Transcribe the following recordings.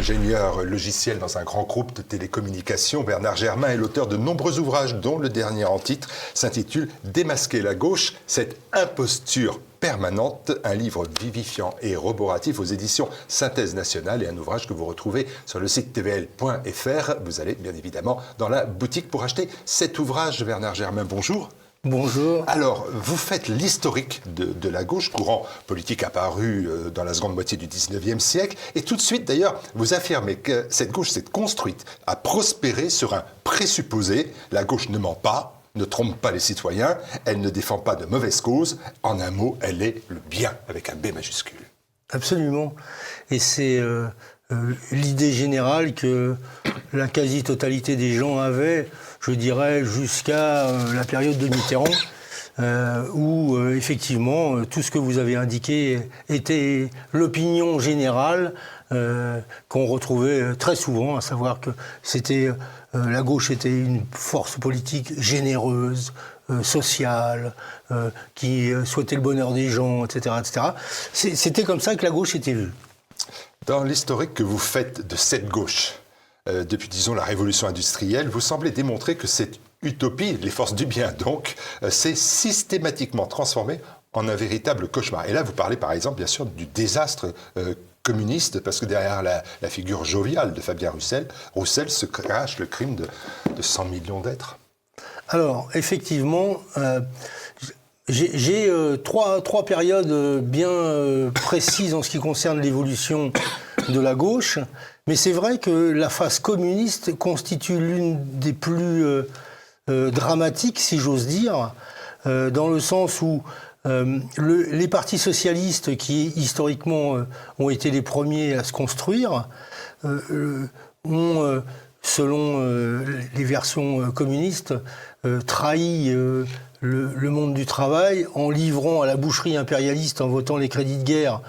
ingénieur logiciel dans un grand groupe de télécommunications. Bernard Germain est l'auteur de nombreux ouvrages, dont le dernier en titre s'intitule « Démasquer la gauche, cette imposture permanente », un livre vivifiant et roboratif aux éditions Synthèse Nationale et un ouvrage que vous retrouvez sur le site tvl.fr. Vous allez bien évidemment dans la boutique pour acheter cet ouvrage. Bernard Germain, bonjour. Bonjour. Alors, vous faites l'historique de la gauche, courant politique apparu dans la seconde moitié du 19e siècle, et tout de suite, d'ailleurs, vous affirmez que cette gauche s'est construite, a prospéré sur un présupposé. La gauche ne ment pas, ne trompe pas les citoyens, elle ne défend pas de mauvaises causes. En un mot, elle est le bien, avec un B majuscule. Absolument. Et c'est l'idée générale que la quasi-totalité des gens avaient, je dirais, jusqu'à la période de Mitterrand, où effectivement, tout ce que vous avez indiqué était l'opinion générale qu'on retrouvait très souvent, à savoir que la gauche était une force politique généreuse, sociale, qui souhaitait le bonheur des gens, etc., etc. C'était comme ça que la gauche était vue. Dans l'historique que vous faites de cette gauche, depuis, disons, la révolution industrielle, vous semblez démontrer que cette utopie, les forces du bien donc, s'est systématiquement transformée en un véritable cauchemar. Et là, vous parlez par exemple, bien sûr, du désastre communiste, parce que derrière la figure joviale de Fabien Roussel se cache le crime de 100 millions d'êtres. Alors, effectivement, j'ai trois périodes bien précises en ce qui concerne l'évolution de la gauche, mais c'est vrai que la phase communiste constitue l'une des plus dramatiques, si j'ose dire, dans le sens où les partis socialistes, qui historiquement ont été les premiers à se construire, ont, selon les versions communistes, trahi le monde du travail en livrant à la boucherie impérialiste, en votant les crédits de guerre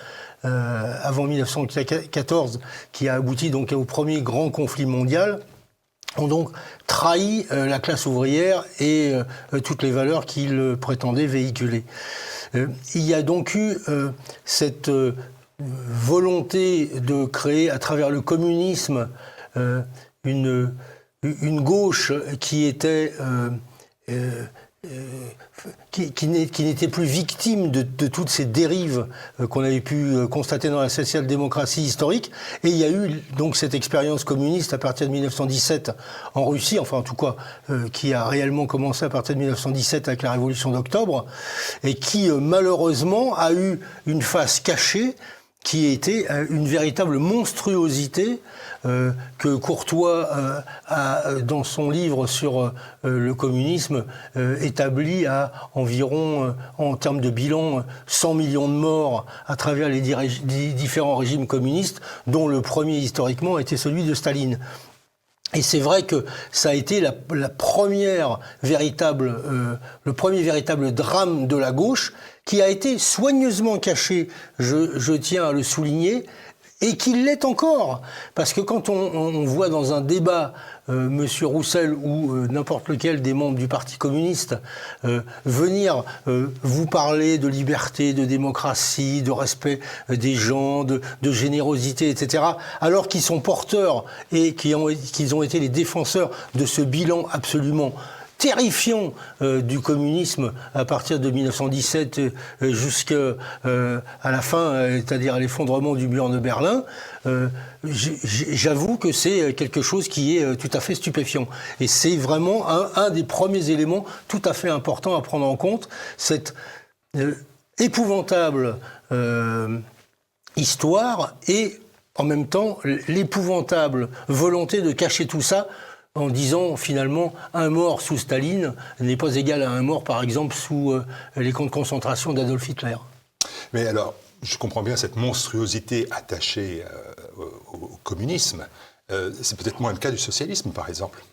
avant 1914, qui a abouti donc au premier grand conflit mondial, ont donc trahi la classe ouvrière et toutes les valeurs qu'ils prétendaient véhiculer. Il y a donc eu cette volonté de créer à travers le communisme une gauche qui était qui n'était plus victime de toutes ces dérives qu'on avait pu constater dans la social-démocratie historique. Et il y a eu donc cette expérience communiste à partir de 1917 en Russie, enfin en tout cas qui a réellement commencé à partir de 1917 avec la Révolution d'octobre, et qui malheureusement a eu une face cachée qui était une véritable monstruosité que Courtois a, dans son livre sur le communisme, établi à environ, en termes de bilan, 100 millions de morts à travers les différents régimes communistes, dont le premier historiquement était celui de Staline. Et c'est vrai que ça a été le premier véritable drame de la gauche, qui a été soigneusement caché, je tiens à le souligner, et qui l'est encore. Parce que quand on voit dans un débat M. Roussel ou n'importe lequel des membres du Parti communiste venir vous parler de liberté, de démocratie, de respect des gens, de générosité, etc., alors qu'ils sont porteurs et qu'ils ont été les défenseurs de ce bilan absolument terrifiant du communisme à partir de 1917 jusqu'à la fin, c'est-à-dire à l'effondrement du mur de Berlin, j'avoue que c'est quelque chose qui est tout à fait stupéfiant. Et c'est vraiment un des premiers éléments tout à fait importants à prendre en compte, cette épouvantable histoire et en même temps l'épouvantable volonté de cacher tout ça, en disant finalement un mort sous Staline n'est pas égal à un mort par exemple sous les camps de concentration d'Adolf Hitler. Mais alors, je comprends bien cette monstruosité attachée au communisme. C'est peut-être moins le cas du socialisme par exemple.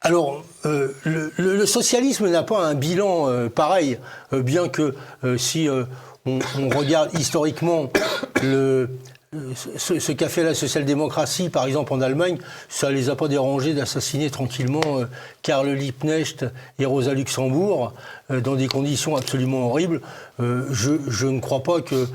Alors, le socialisme n'a pas un bilan pareil, bien que si on regarde historiquement ce qu'a fait la social-démocratie, par exemple en Allemagne, ça ne les a pas dérangés d'assassiner tranquillement Karl Liebknecht et Rosa Luxembourg dans des conditions absolument horribles. Je ne crois pas que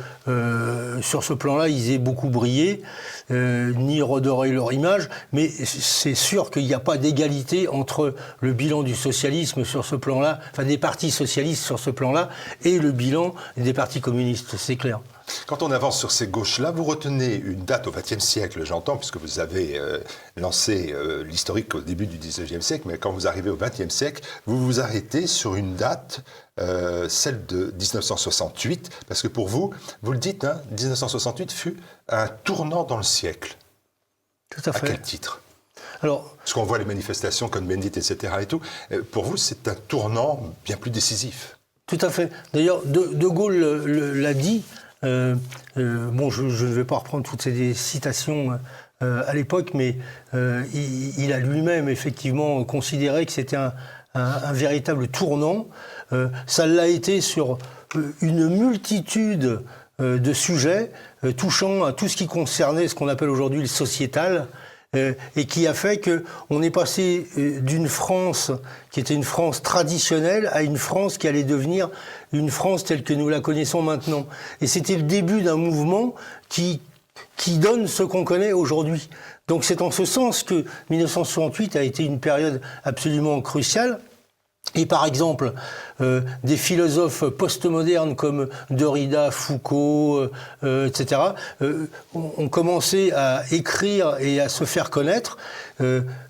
sur ce plan-là, ils aient beaucoup brillé, ni redoré leur image, mais c'est sûr qu'il n'y a pas d'égalité entre le bilan du socialisme sur ce plan-là, enfin des partis socialistes sur ce plan-là, et le bilan des partis communistes, c'est clair. Quand on avance sur ces gauches-là, vous retenez une date au XXe siècle, j'entends, puisque vous avez lancé l'historique au début du XIXe siècle, mais quand vous arrivez au XXe siècle, vous vous arrêtez sur une date, celle de 1968, parce que pour vous, vous le dites, 1968 fut un tournant dans le siècle. Tout à fait. À quel titre ? Alors, parce qu'on voit les manifestations, Cohn-Bendit, etc. et tout. Pour vous, c'est un tournant bien plus décisif. Tout à fait. D'ailleurs, De Gaulle l'a dit. Bon, je ne vais pas reprendre toutes ces citations à l'époque, mais il a lui-même effectivement considéré que c'était un véritable tournant. Ça l'a été sur une multitude de sujets touchant à tout ce qui concernait ce qu'on appelle aujourd'hui le sociétal. Et qui a fait qu'on est passé d'une France qui était une France traditionnelle à une France qui allait devenir une France telle que nous la connaissons maintenant. Et c'était le début d'un mouvement qui donne ce qu'on connaît aujourd'hui. Donc c'est en ce sens que 1968 a été une période absolument cruciale. Et par exemple, des philosophes postmodernes comme Derrida, Foucault, etc., ont commencé à écrire et à se faire connaître.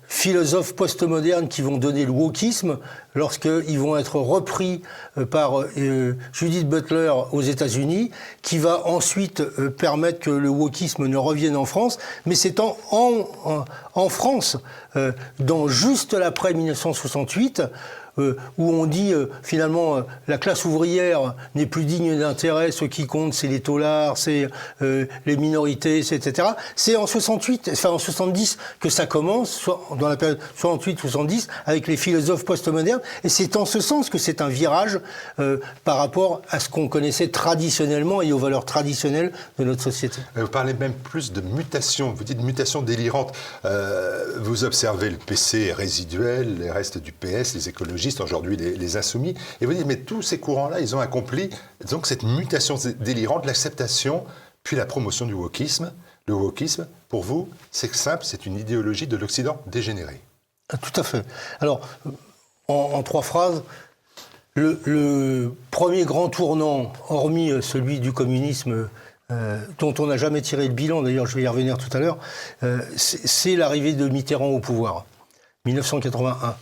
Philosophes postmodernes qui vont donner le wokisme lorsqu'ils vont être repris par Judith Butler aux États-Unis, qui va ensuite permettre que le wokisme ne revienne en France. Mais c'est en France, dans juste l'après 1968, où on dit finalement la classe ouvrière n'est plus digne d'intérêt, ce qui compte c'est les taulards, c'est les minorités, etc. C'est en 70 que ça commence, soit dans la période 68-70, avec les philosophes postmodernes, et c'est en ce sens que c'est un virage par rapport à ce qu'on connaissait traditionnellement et aux valeurs traditionnelles de notre société. Vous parlez même plus de mutation, vous dites mutation délirante. Vous observez le PC résiduel, les restes du PS, les écologistes, aujourd'hui les insoumis, et vous dites, mais tous ces courants-là, ils ont accompli donc cette mutation délirante, l'acceptation, puis la promotion du wokisme. Le wokisme, pour vous, c'est simple, c'est une idéologie de l'Occident dégénéré. Tout à fait. Alors, en trois phrases, le premier grand tournant, hormis celui du communisme, dont on n'a jamais tiré le bilan, d'ailleurs je vais y revenir tout à l'heure, c'est l'arrivée de Mitterrand au pouvoir, 1981.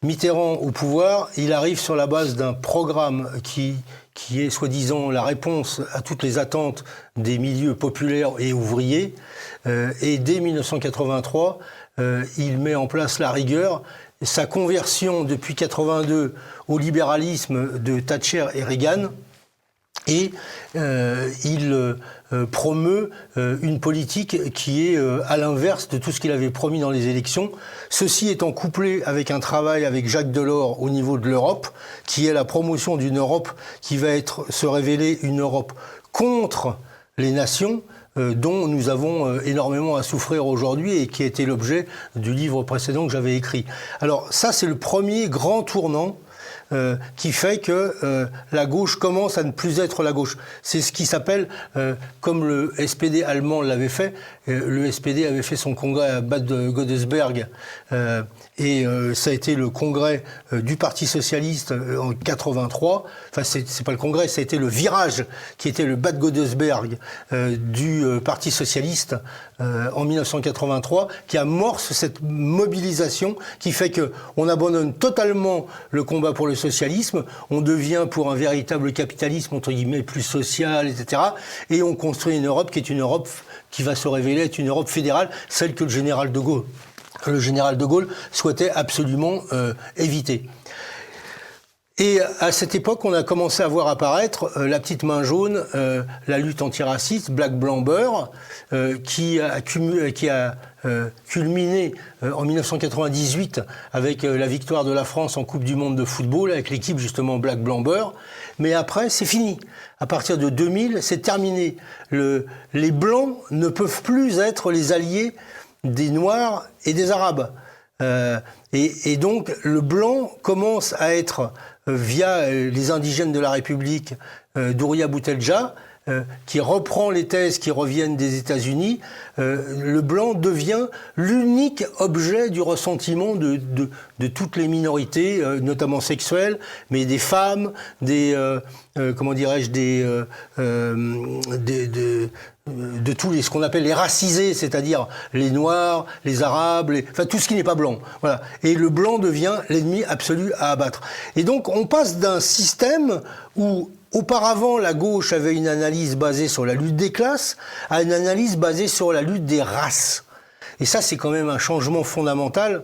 Mitterrand au pouvoir, il arrive sur la base d'un programme qui est soi-disant la réponse à toutes les attentes des milieux populaires et ouvriers. Et dès 1983, il met en place la rigueur. Sa conversion depuis 82 au libéralisme de Thatcher et Reagan. Et il promeut une politique qui est à l'inverse de tout ce qu'il avait promis dans les élections. Ceci étant couplé avec un travail avec Jacques Delors au niveau de l'Europe, qui est la promotion d'une Europe qui va se révéler une Europe contre les nations, dont nous avons énormément à souffrir aujourd'hui et qui a été l'objet du livre précédent que j'avais écrit. Alors ça, c'est le premier grand tournant qui fait que la gauche commence à ne plus être la gauche. C'est ce qui s'appelle, comme le SPD allemand l'avait fait, le SPD avait fait son congrès à Bad Godesberg, et ça a été le congrès du Parti Socialiste en 83. Enfin, c'est pas le congrès, ça a été le virage qui était le Bad Godesberg du Parti Socialiste en 1983, qui amorce cette mobilisation qui fait que on abandonne totalement le combat pour le socialisme, on devient pour un véritable capitalisme entre guillemets plus social, etc. Et on construit une Europe qui est une Europe qui va se révéler être une Europe fédérale, celle que le général de Gaulle souhaitait absolument éviter. Et à cette époque, on a commencé à voir apparaître la petite main jaune, la lutte antiraciste, Black Blanc Beurre, qui a culminé en 1998 avec la victoire de la France en Coupe du Monde de football, avec l'équipe justement Black Blanc Beurre. Mais après, c'est fini. À partir de 2000, c'est terminé. Les Blancs ne peuvent plus être les alliés des Noirs et des Arabes. Et donc, le Blanc commence à être, via les indigènes de la République, Douria Boutelja, qui reprend les thèses qui reviennent des États-Unis, le blanc devient l'unique objet du ressentiment de toutes les minorités, notamment sexuelles, mais des femmes, comment dirais-je, de tous ce qu'on appelle les racisés, c'est-à-dire les Noirs, les Arabes, enfin tout ce qui n'est pas blanc. Voilà. Et le blanc devient l'ennemi absolu à abattre. Et donc on passe d'un système où auparavant, la gauche avait une analyse basée sur la lutte des classes à une analyse basée sur la lutte des races. Et ça, c'est quand même un changement fondamental.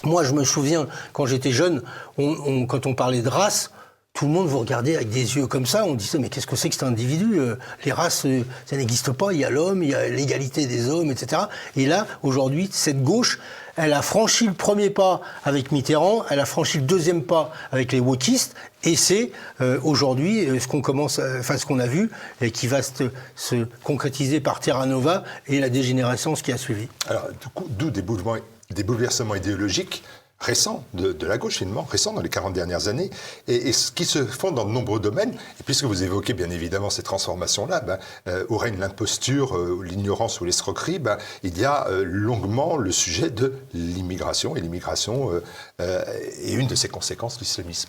Moi, je me souviens, quand j'étais jeune, quand on parlait de race, tout le monde vous regardait avec des yeux comme ça. On disait, mais qu'est-ce que c'est que cet individu ? Les races, ça n'existe pas. Il y a l'homme, il y a l'égalité des hommes, etc. Et là, aujourd'hui, cette gauche, elle a franchi le premier pas avec Mitterrand, elle a franchi le deuxième pas avec les wokistes, et c'est aujourd'hui ce qu'on a vu et qui va se concrétiser par Terra Nova et la dégénérescence qui a suivi. Alors, d'où des bouleversements idéologiques récents de la gauche, finalement, récents dans les 40 dernières années, et ce qui se font dans de nombreux domaines. Et puisque vous évoquez bien évidemment ces transformations-là, où règne l'imposture, l'ignorance ou l'escroquerie, il y a longuement le sujet de l'immigration, et l'immigration est une de ses conséquences, l'islamisme.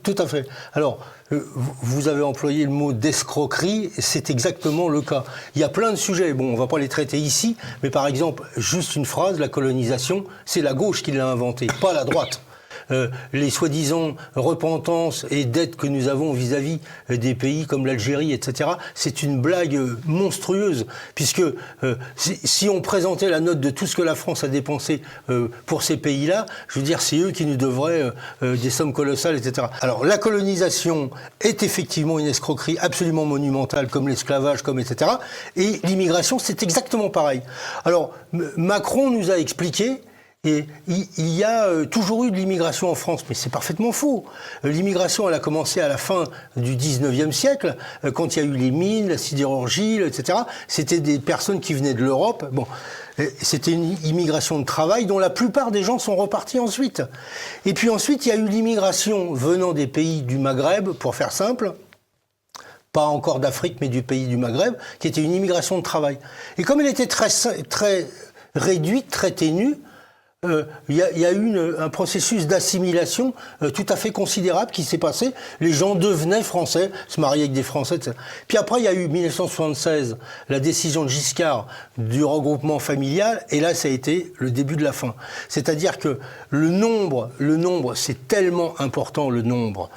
Tout à fait. Alors, vous avez employé le mot d'escroquerie, c'est exactement le cas. Il y a plein de sujets, bon, on ne va pas les traiter ici, mais par exemple, juste une phrase, la colonisation, c'est la gauche qui l'a inventée, pas la droite. Les soi-disant repentances et dettes que nous avons vis-à-vis des pays comme l'Algérie, etc., c'est une blague monstrueuse, puisque si on présentait la note de tout ce que la France a dépensé pour ces pays-là, je veux dire, c'est eux qui nous devraient des sommes colossales, etc. Alors, la colonisation est effectivement une escroquerie absolument monumentale, comme l'esclavage, comme etc., et l'immigration, c'est exactement pareil. Alors, Macron nous a expliqué. Et il y a toujours eu de l'immigration en France, mais c'est parfaitement faux. L'immigration, elle a commencé à la fin du 19e siècle, quand il y a eu les mines, la sidérurgie, etc. C'était des personnes qui venaient de l'Europe. Bon, c'était une immigration de travail dont la plupart des gens sont repartis ensuite. Et puis ensuite, il y a eu l'immigration venant des pays du Maghreb, pour faire simple. Pas encore d'Afrique, mais du pays du Maghreb, qui était une immigration de travail. Et comme elle était très réduite, très ténue, il y a eu un processus d'assimilation tout à fait considérable qui s'est passé. Les gens devenaient français, se mariaient avec des Français, etc. Puis après, il y a eu 1976, la décision de Giscard du regroupement familial, et là, ça a été le début de la fin. C'est-à-dire que le nombre, c'est tellement important, le nombre.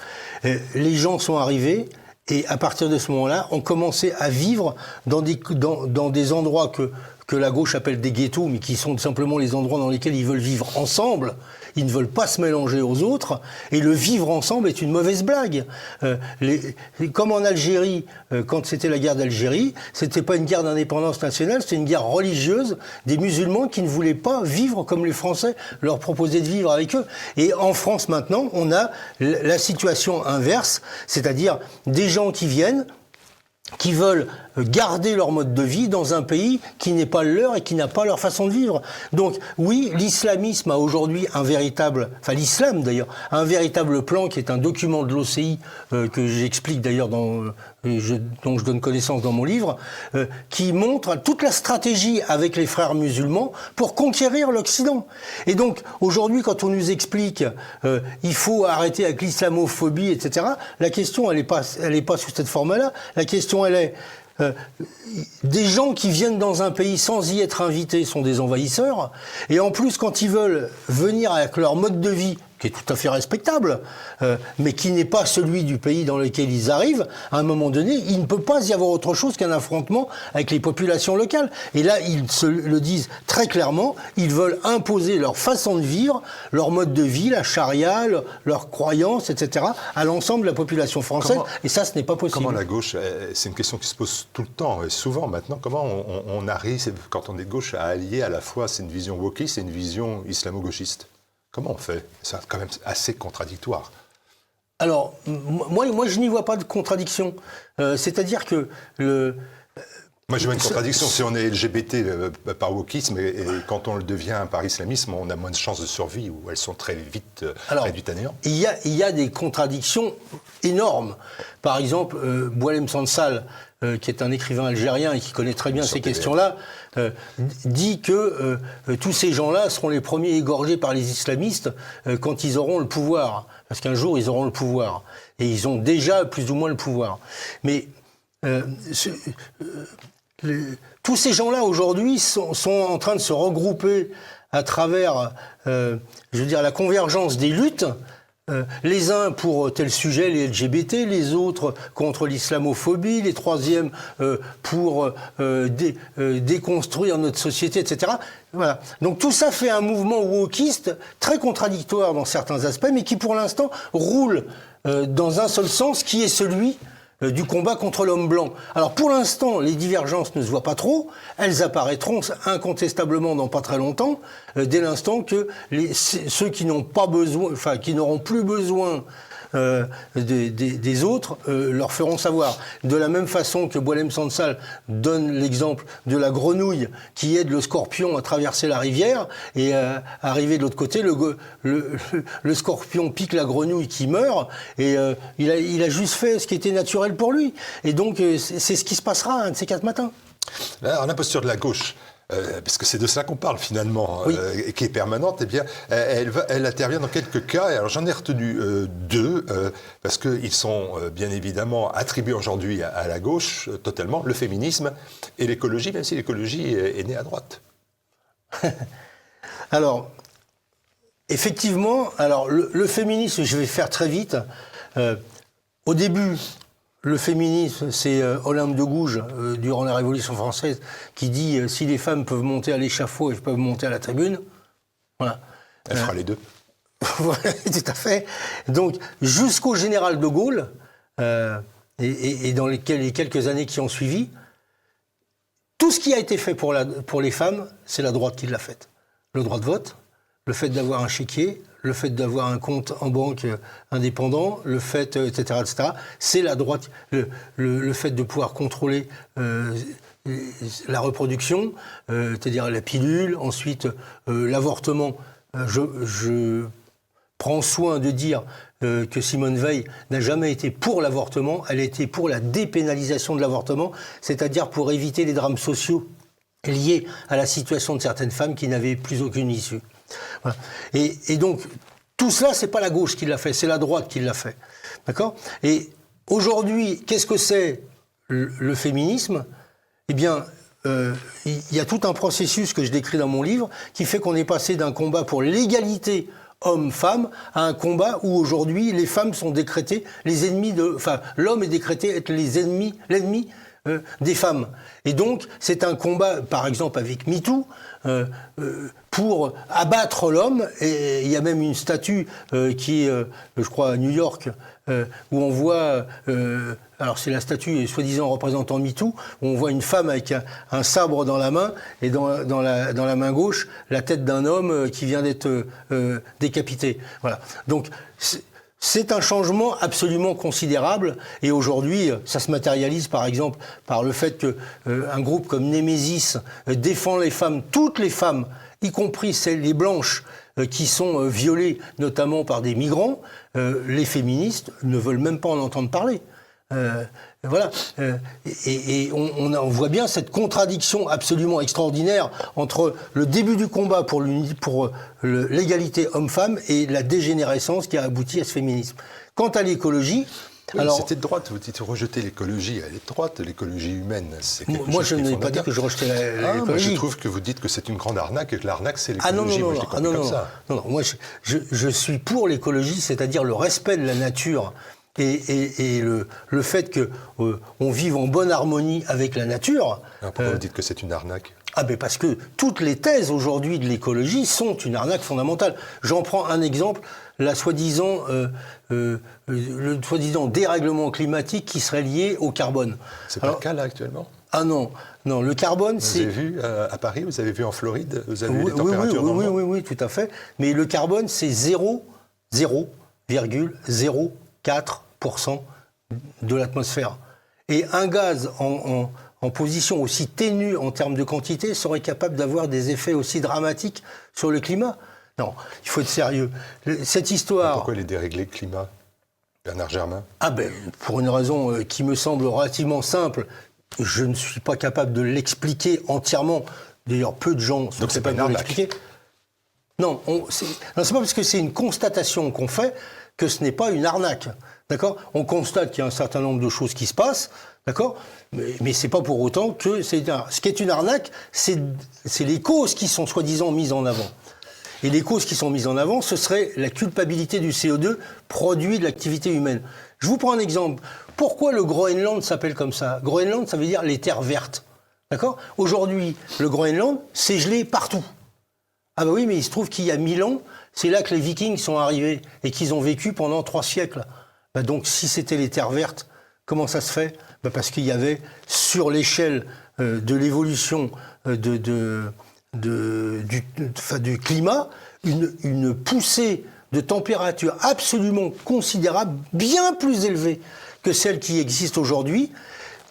Les gens sont arrivés, et à partir de ce moment-là, on commençait à vivre dans des endroits que la gauche appelle des ghettos, mais qui sont simplement les endroits dans lesquels ils veulent vivre ensemble. Ils ne veulent pas se mélanger aux autres. Et le vivre ensemble est une mauvaise blague. Comme en Algérie, quand c'était la guerre d'Algérie, c'était pas une guerre d'indépendance nationale, c'était une guerre religieuse des musulmans qui ne voulaient pas vivre comme les Français leur proposaient de vivre avec eux. Et en France, maintenant, on a la situation inverse, c'est-à-dire des gens qui viennent, qui veulent garder leur mode de vie dans un pays qui n'est pas le leur et qui n'a pas leur façon de vivre. Donc oui, l'islamisme a aujourd'hui l'islam d'ailleurs, a un véritable plan qui est un document de l'OCI que j'explique d'ailleurs dont je donne connaissance dans mon livre, qui montre toute la stratégie avec les frères musulmans pour conquérir l'Occident. Et donc aujourd'hui, quand on nous explique il faut arrêter avec l'islamophobie, etc., la question elle est pas sous cette forme-là. La question elle est des gens qui viennent dans un pays sans y être invités sont des envahisseurs, et en plus quand ils veulent venir avec leur mode de vie qui est tout à fait respectable, mais qui n'est pas celui du pays dans lequel ils arrivent, à un moment donné, il ne peut pas y avoir autre chose qu'un affrontement avec les populations locales. Et là, ils se le disent très clairement, ils veulent imposer leur façon de vivre, leur mode de vie, la charia, leurs croyances, etc., à l'ensemble de la population française. Et ça, ce n'est pas possible. Comment la gauche, c'est une question qui se pose tout le temps, et souvent maintenant, comment on arrive, quand on est de gauche, à allier à la fois, c'est une vision wokiste et une vision islamo-gauchiste? Comment on fait? C'est quand même assez contradictoire. Alors, moi je n'y vois pas de contradiction. C'est-à-dire que Moi, je vois une contradiction. Si on est LGBT par wokisme, et quand on le devient par islamisme, on a moins de chances de survie, ou elles sont très vite réduites à néant. Il y a des contradictions énormes. Par exemple, Boualem Sansal, qui est un écrivain algérien et qui connaît très bien ces questions-là, dit que tous ces gens-là seront les premiers égorgés par les islamistes quand ils auront le pouvoir. Parce qu'un jour, ils auront le pouvoir. Et ils ont déjà plus ou moins le pouvoir. Mais tous ces gens-là, aujourd'hui, sont en train de se regrouper à travers, je veux dire, la convergence des luttes. Les uns pour tel sujet, les LGBT, les autres contre l'islamophobie, les troisièmes pour déconstruire notre société, etc. Voilà. Donc tout ça fait un mouvement wokiste très contradictoire dans certains aspects, mais qui pour l'instant roule dans un seul sens, qui est celui du combat contre l'homme blanc. Alors pour l'instant, les divergences ne se voient pas trop, elles apparaîtront incontestablement dans pas très longtemps, dès l'instant que ceux qui n'ont pas besoin, enfin qui n'auront plus besoin des autres leur feront savoir. De la même façon que Boualem Sansal donne l'exemple de la grenouille qui aide le scorpion à traverser la rivière et arriver de l'autre côté, le scorpion pique la grenouille qui meurt et il a juste fait ce qui était naturel pour lui. Et donc c'est ce qui se passera un de ces 4 matins. Alors, l'imposture de la gauche, parce que c'est de ça qu'on parle finalement, oui. Qui est permanente, eh bien, elle intervient dans quelques cas. Et alors j'en ai retenu 2, parce qu'ils sont bien évidemment attribués aujourd'hui à la gauche, totalement, le féminisme et l'écologie, même si l'écologie est née à droite. Alors, effectivement, le féminisme, je vais faire très vite. Au début, le féminisme, c'est Olympe de Gouges, durant la Révolution française, qui dit si les femmes peuvent monter à l'échafaud, elles peuvent monter à la tribune. Voilà. Elle fera les deux. Voilà, tout à fait. Donc, jusqu'au général de Gaulle, et dans les quelques années qui ont suivi, tout ce qui a été fait pour les femmes, c'est la droite qui l'a fait. Le droit de vote, le fait d'avoir un chéquier, le fait d'avoir un compte en banque indépendant, le fait, etc., c'est la droite, le fait de pouvoir contrôler la reproduction, c'est-à-dire la pilule, ensuite l'avortement. Je prends soin de dire que Simone Veil n'a jamais été pour l'avortement, elle a été pour la dépénalisation de l'avortement, c'est-à-dire pour éviter les drames sociaux liés à la situation de certaines femmes qui n'avaient plus aucune issue. Voilà. Et donc, tout cela, c'est pas la gauche qui l'a fait, c'est la droite qui l'a fait. D'accord ? Et aujourd'hui, qu'est-ce que c'est le féminisme ? Eh bien, il y a tout un processus que je décris dans mon livre qui fait qu'on est passé d'un combat pour l'égalité homme-femme à un combat où aujourd'hui les femmes sont décrétées les ennemis enfin, l'homme est décrété être l'ennemi des femmes. Et donc, c'est un combat, par exemple, avec MeToo, pour abattre l'homme. Et il y a même une statue qui est, je crois, à New York, où on voit... alors, c'est la statue, soi-disant représentant MeToo, où on voit une femme avec un sabre dans la main, et dans la main gauche, la tête d'un homme qui vient d'être décapité. Voilà. Donc... c'est un changement absolument considérable et aujourd'hui, ça se matérialise par exemple par le fait qu'un groupe comme Némésis défend les femmes, toutes les femmes, y compris celles les blanches qui sont violées notamment par des migrants. Les féministes ne veulent même pas en entendre parler. Voilà. Et on voit bien cette contradiction absolument extraordinaire entre le début du combat pour l'égalité homme-femme et la dégénérescence qui a abouti à ce féminisme. Quant à l'écologie, Oui, Alors, c'était de droite, vous dites rejeter l'écologie, elle est de droite, l'écologie humaine, c'est quelque moi, chose je qui est n'ai pas dit fondateur. que je rejetais Moi, l'écologie. je trouve que vous dites que c'est une grande arnaque et que l'arnaque, c'est Ah non, l'écologie. non, Moi, je l'ai compris comme ça. non, moi je suis pour l'écologie, c'est-à-dire le respect de la nature et le fait que on vive en bonne harmonie avec la nature. Alors, pourquoi vous dites que c'est une arnaque? Ah ben parce que toutes les thèses aujourd'hui de l'écologie sont une arnaque fondamentale. J'en prends un exemple, le soi-disant dérèglement climatique qui serait lié au carbone. C'est pas le cas là actuellement? Ah non, le carbone Vous c'est... avez vu à Paris, vous avez vu en Floride, vous avez vu Oui, les températures dans le monde? oui, tout à fait. Mais le carbone c'est 0,04% de l'atmosphère. Et un gaz en position aussi ténue en termes de quantité serait capable d'avoir des effets aussi dramatiques sur le climat. Non, il faut être sérieux. Cette histoire... Pourquoi il est déréglé, le climat, Bernard Germain? Ah ben, pour une raison qui me semble relativement simple, je ne suis pas capable de l'expliquer entièrement. D'ailleurs, peu de gens sont capables de l'expliquer. Non, c'est pas parce que c'est une constatation qu'on fait que ce n'est pas une arnaque. D'accord ? On constate qu'il y a un certain nombre de choses qui se passent, d'accord ? Mais c'est pas pour autant que c'est une arnaque. Ce qui est une arnaque, c'est les causes qui sont soi-disant mises en avant. Et les causes qui sont mises en avant, ce serait la culpabilité du CO2 produit de l'activité humaine. Je vous prends un exemple. Pourquoi le Groenland s'appelle comme ça ? Groenland, ça veut dire les terres vertes. D'accord ? Aujourd'hui, le Groenland, c'est gelé partout. Ah bah oui, mais il se trouve qu'il y a 1000 ans, c'est là que les Vikings sont arrivés et qu'ils ont vécu pendant 3 siècles. Bah donc, si c'était les terres vertes, comment ça se fait ? Bah parce qu'il y avait, sur l'échelle de l'évolution du climat, une poussée de température absolument considérable, bien plus élevée que celle qui existe aujourd'hui,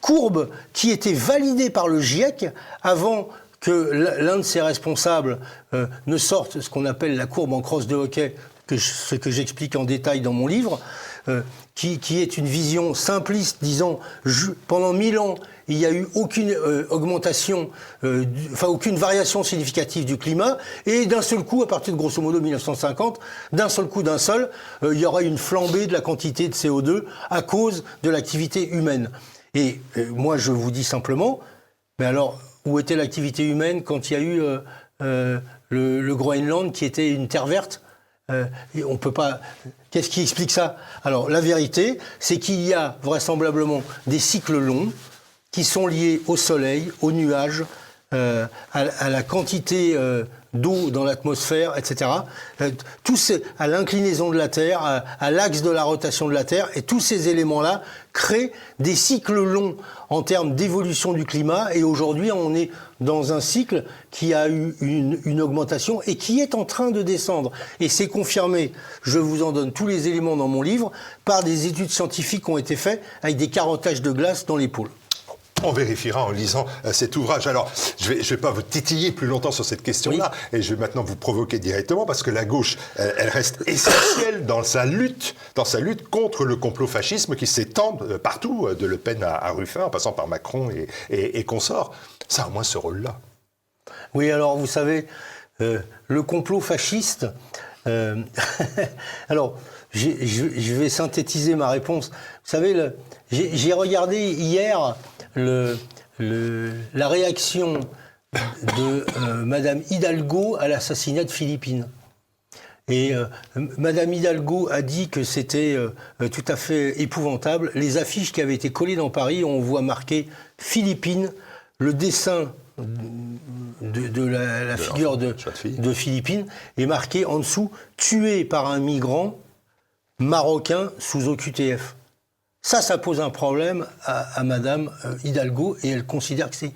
courbe qui était validée par le GIEC avant que l'un de ses responsables ne sorte ce qu'on appelle la courbe en crosse de hockey, ce que j'explique en détail dans mon livre, qui est une vision simpliste disant pendant 1000 ans, il n'y a eu aucune augmentation, aucune variation significative du climat, et d'un seul coup, à partir de grosso modo 1950, d'un seul, il y aura une flambée de la quantité de CO2 à cause de l'activité humaine. Et moi, je vous dis simplement, mais alors, où était l'activité humaine quand il y a eu le Groenland qui était une terre verte ? On peut pas. Qu'est-ce qui explique ça ? Alors, la vérité, c'est qu'il y a vraisemblablement des cycles longs qui sont liés au soleil, aux nuages, à la quantité d'eau dans l'atmosphère, etc. À l'inclinaison de la Terre, à l'axe de la rotation de la Terre, et tous ces éléments-là créent des cycles longs en termes d'évolution du climat. Et aujourd'hui, on est dans un cycle qui a eu une augmentation et qui est en train de descendre. Et c'est confirmé, je vous en donne tous les éléments dans mon livre, par des études scientifiques qui ont été faites avec des carottages de glace dans les pôles. On vérifiera en lisant cet ouvrage. Alors, je vais pas vous titiller plus longtemps sur cette question-là, et je vais maintenant vous provoquer directement, parce que la gauche, elle reste essentielle dans sa lutte contre le complot-fascisme qui s'étend partout, de Le Pen à Ruffin, en passant par Macron et consorts. Ça a au moins ce rôle-là. Oui, alors vous savez, le complot fasciste... alors, je vais synthétiser ma réponse. Vous savez, j'ai regardé hier la réaction de Madame Hidalgo à l'assassinat de Philippine. Et Madame Hidalgo a dit que c'était tout à fait épouvantable. Les affiches qui avaient été collées dans Paris, on voit marqué Philippine, le dessin de la figure de Philippine est marqué en dessous « tué par un migrant marocain sous OQTF ». Ça pose un problème à Madame Hidalgo, et elle considère que c'est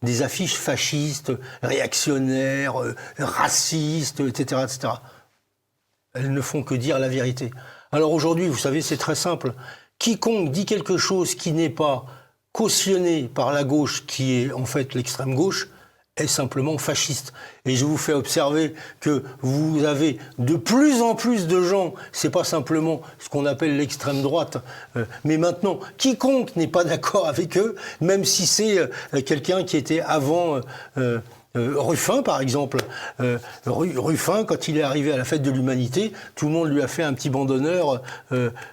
des affiches fascistes, réactionnaires, racistes, etc., etc. Elles ne font que dire la vérité. Alors aujourd'hui, vous savez, c'est très simple. Quiconque dit quelque chose qui n'est pas cautionné par la gauche, qui est en fait l'extrême gauche, est simplement fasciste. Et je vous fais observer que vous avez de plus en plus de gens, c'est pas simplement ce qu'on appelle l'extrême droite, mais maintenant, quiconque n'est pas d'accord avec eux, même si c'est quelqu'un qui était avant Ruffin, par exemple. Ruffin, quand il est arrivé à la fête de l'Humanité, tout le monde lui a fait un petit banc d'honneur.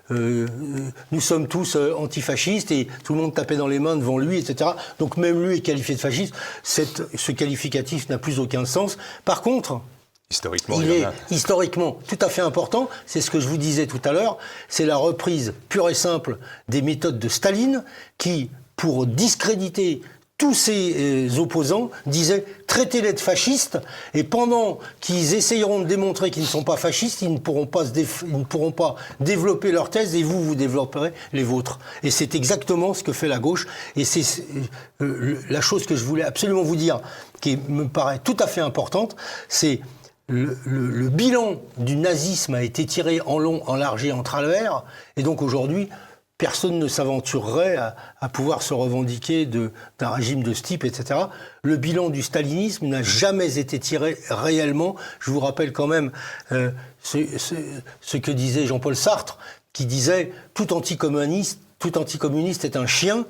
Nous sommes tous antifascistes, et tout le monde tapait dans les mains devant lui, etc. Donc même lui est qualifié de fasciste. Ce qualificatif n'a plus aucun sens. Par contre, historiquement, il est historiquement tout à fait important, c'est ce que je vous disais tout à l'heure, c'est la reprise pure et simple des méthodes de Staline qui, pour discréditer tous ses opposants, disaient « traitez-les de fascistes » et pendant qu'ils essayeront de démontrer qu'ils ne sont pas fascistes, ils ne pourront pas développer leur thèse et vous développerez les vôtres. Et c'est exactement ce que fait la gauche. Et c'est la chose que je voulais absolument vous dire, qui me paraît tout à fait importante, c'est le bilan du nazisme a été tiré en long, en large et en travers, et donc aujourd'hui, personne ne s'aventurerait à pouvoir se revendiquer d'un régime de ce type, etc. Le bilan du stalinisme n'a jamais été tiré réellement. Je vous rappelle quand même ce que disait Jean-Paul Sartre, qui disait « tout anticommuniste est un chien ».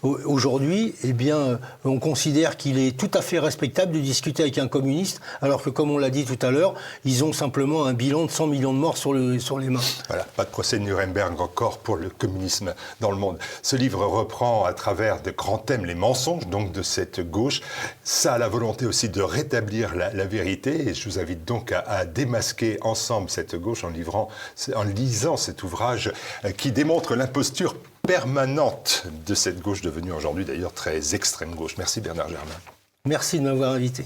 Aujourd'hui, eh bien, on considère qu'il est tout à fait respectable de discuter avec un communiste, alors que, comme on l'a dit tout à l'heure, ils ont simplement un bilan de 100 millions de morts sur les mains. Voilà, pas de procès de Nuremberg encore pour le communisme dans le monde. Ce livre reprend à travers de grands thèmes les mensonges donc de cette gauche. Ça a la volonté aussi de rétablir la vérité, et je vous invite donc à démasquer ensemble cette gauche en lisant cet ouvrage qui démontre l'imposture permanente de cette gauche devenue aujourd'hui d'ailleurs très extrême gauche. Merci Bernard Germain. Merci de m'avoir invité.